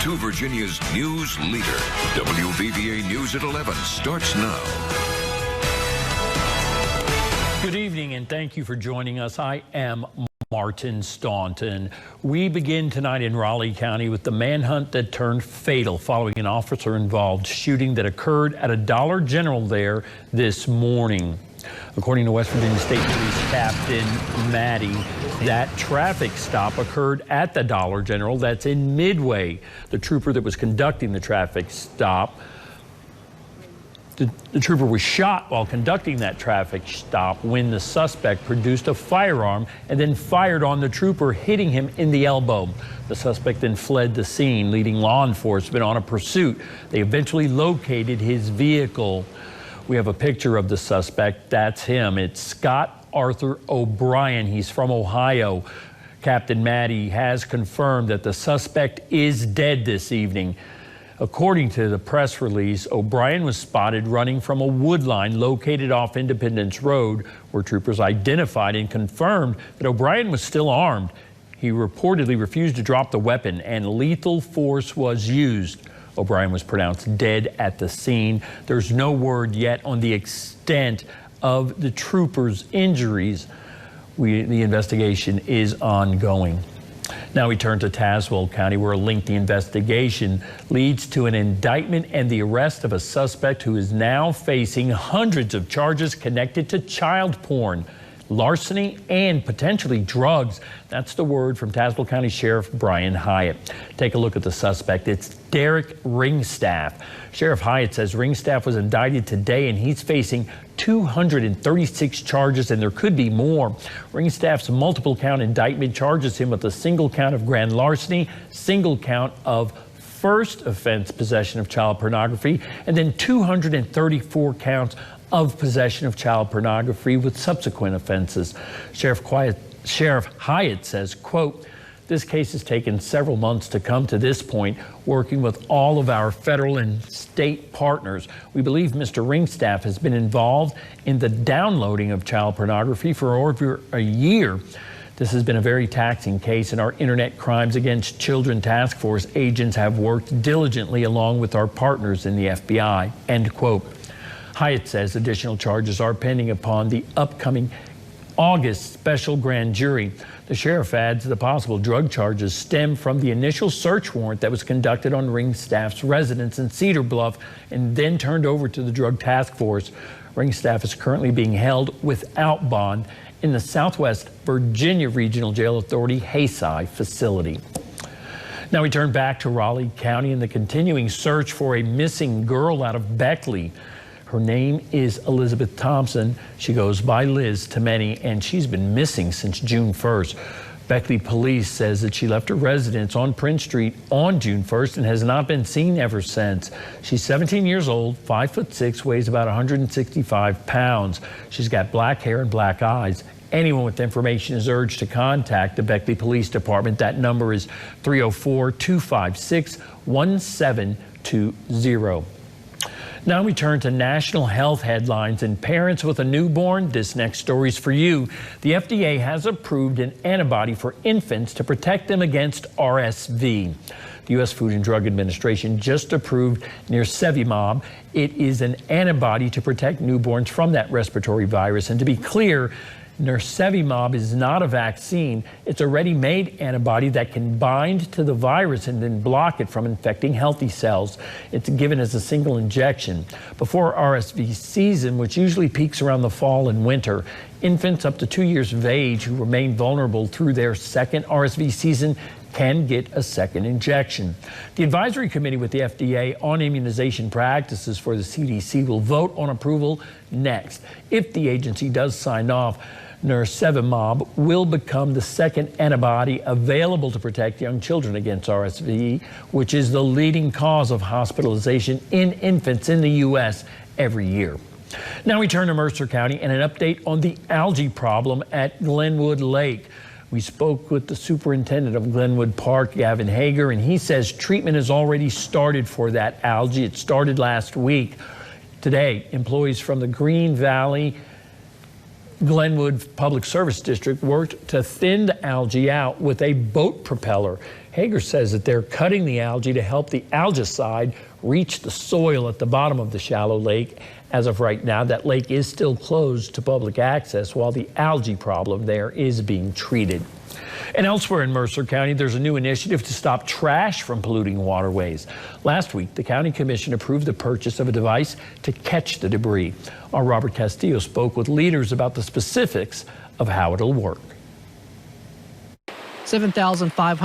to Virginia's news leader. WVVA News at 11 starts now. Good evening and thank you for joining us. I am Martin Staunton. We begin tonight in Raleigh County with the manhunt that turned fatal following an officer-involved shooting that occurred at a Dollar General there this morning. According to West Virginia State Police Captain Maddie, that traffic stop occurred at the Dollar General that's in Midway. The trooper that was conducting the traffic stop, the trooper was shot while conducting that traffic stop when the suspect produced a firearm and then fired on the trooper, hitting him in the elbow. The suspect then fled the scene, leading law enforcement on a pursuit. They eventually located his vehicle. We have a picture of the suspect. That's him. It's Scott Arthur O'Brien. He's from Ohio. Captain Maddie has confirmed that the suspect is dead this evening. According to the press release, O'Brien was spotted running from a wood line located off Independence Road, where troopers identified and confirmed that O'Brien was still armed. He reportedly refused to drop the weapon and lethal force was used. O'Brien was pronounced dead at the scene. There's no word yet on the extent of the trooper's injuries. The investigation is ongoing. Now we turn to Tazewell County, where a lengthy investigation leads to an indictment and the arrest of a suspect who is now facing hundreds of charges connected to child porn, larceny, and potentially drugs. That's the word from Tazewell County Sheriff Brian Hyatt. Take a look at the suspect. It's Derek Ringstaff. Sheriff Hyatt says Ringstaff was indicted today and he's facing 236 charges, and there could be more. Ringstaff's multiple count indictment charges him with a single count of grand larceny, single count of first offense possession of child pornography, and then 234 counts of possession of child pornography with subsequent offenses. Sheriff Hyatt says, quote, "This case has taken several months to come to this point, working with all of our federal and state partners. We believe Mr. Ringstaff has been involved in the downloading of child pornography for over a year. This has been a very taxing case, and our Internet Crimes Against Children Task Force agents have worked diligently along with our partners in the FBI," end quote. Hyatt says additional charges are pending upon the upcoming August special grand jury. The sheriff adds the possible drug charges stem from the initial search warrant that was conducted on Ringstaff's residence in Cedar Bluff and then turned over to the Drug Task Force. Ringstaff is currently being held without bond in the Southwest Virginia Regional Jail Authority Hayside facility. Now we turn back to Raleigh County and the continuing search for a missing girl out of Beckley. Her name is Elizabeth Thompson. She goes by Liz to many, and she's been missing since June 1st. Beckley police says that she left her residence on Prince Street on June 1st and has not been seen ever since. She's 17 years old, 5'6", weighs about 165 pounds. She's got black hair and black eyes. Anyone with information is urged to contact the Beckley Police Department. That number is 304-256-1720. Now we turn to national health headlines and parents with a newborn. This next story is for you. The FDA has approved an antibody for infants to protect them against RSV. The U.S. Food and Drug Administration just approved nirsevimab. It is an antibody to protect newborns from that respiratory virus. And to be clear, nirsevimab is not a vaccine. It's a ready-made antibody that can bind to the virus and then block it from infecting healthy cells. It's given as a single injection. Before RSV season, which usually peaks around the fall and winter, infants up to 2 years of age who remain vulnerable through their second RSV season can get a second injection. The advisory committee with the FDA on immunization practices for the CDC will vote on approval next. If the agency does sign off, nirsevimab will become the second antibody available to protect young children against RSV, which is the leading cause of hospitalization in infants in the U.S. every year. Now we turn to Mercer County and an update on the algae problem at Glenwood Lake. We spoke with the superintendent of Glenwood Park, Gavin Hager, and he says treatment has already started for that algae. It started last week. Today, employees from the Green Valley Glenwood Public Service District worked to thin the algae out with a boat propeller. Hager says that they're cutting the algae to help the algicide reach the soil at the bottom of the shallow lake. As of right now, that lake is still closed to public access while the algae problem there is being treated. And elsewhere in Mercer County, there's a new initiative to stop trash from polluting waterways. Last week, the county commission approved the purchase of a device to catch the debris. Our Robert Castillo spoke with leaders about the specifics of how it'll work. 7,500